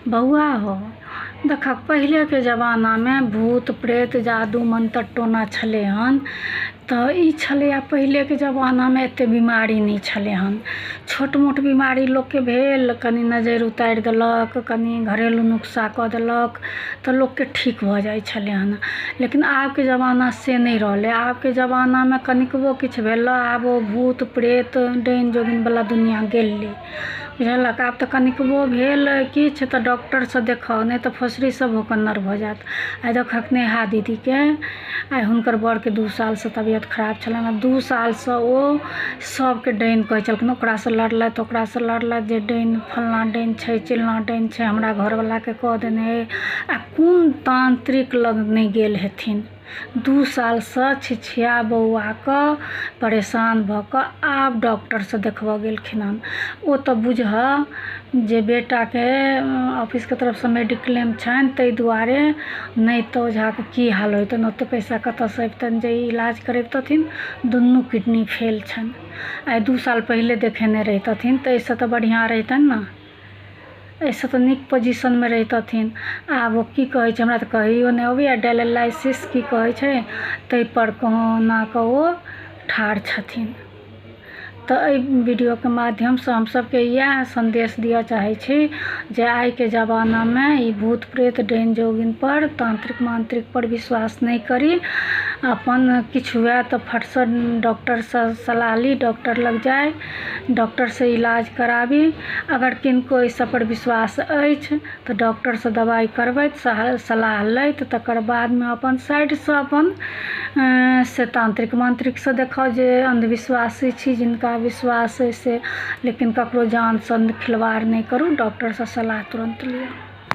बउआ हो देखक पहिले के ज़माना में भूत प्रेत जादू मंत्र टोना छलै हन। तो ई छलै पहिले के ज़माना में एते बीमारी नहीं छलै हन। छोट मोट बीमारी लोग के भेल कनी नजर उतार देलक, कनी घरेलू नुस्खा कऽ देलक तो लोग के ठीक भ जाय छलै हन। लेकिन आब के ज़माना से नहीं रहलै। आब के ज़माना में कनिकबो किछ भेल आब ओ भूत प्रेत डाइन जोगिन वाला दुनिया गेलै बुझलक। आब तो कनिकबो भेल किछ तो डॉक्टर से देखाओ, नहीं तो फसरी सब होकर नर भ जात। आइ देखक नेहा दीदी के आइ हुनकर बड़ के 2 साल से तबियत खराब छलन। 2 साल से ओ सबके डाइन कहै छलखिन, ओकरा से लड़लथि ओकरा से लड़लथि जे डाइन फलना डाइन छै चिलना डाइन छै, हमरा घरवाला के कह देने है। आ कोन तांत्रिक लग नहीं गेल हेथिन। 2 साल से छिछिया बौआ क परेशान भ क आब डॉक्टर से देखबऽ गेलखिन हन। ओ तो बुझ जे बेटा के ऑफिस के तरफ से मेडिक्लेम छन तै दुआरे, नहीं तो ओझा के की हाल होतन। ओते पैसा कत से अबतन जे इलाज करेबतथिन। दुनू किडनी फेल छन। आइ 2 साल पहले देखेने रहितथिन तो ऐसे तो बढ़िया रहितन ना, ऐसे तो निक पोजीशन में रहितथिन। आब ओ की कहै छै हमरा तो कहियो नहीं अबैया, डायलिसिस की कहै छै तै पर कोना क ओ ठाढ़ छथिन। तो एहि वीडियो के माध्यम से हम सबके यह संदेश दिया चाहे छी जे आइ के ज़माना में ई भूत प्रेत डाइन जोगिन पर तांत्रिक मांत्रिक पर विश्वास नहीं करी। अपन किछ हुआ तो फट से डॉक्टर से सलाह ली, डॉक्टर लग जाए, डॉक्टर से इलाज कराबी। अगर किनको इस पर विश्वास अछि तो डॉक्टर से दवाई करबैत सलाह लैत तकर बाद में अपन साइड से अपन से तांत्रिक मांत्रिक से देखाओ जे अंधविश्वासी छी जिनका विश्वास है से। लेकिन ककरो जान से खिलवाड़ नहीं करू, डॉक्टर से सलाह तुरंत लियो।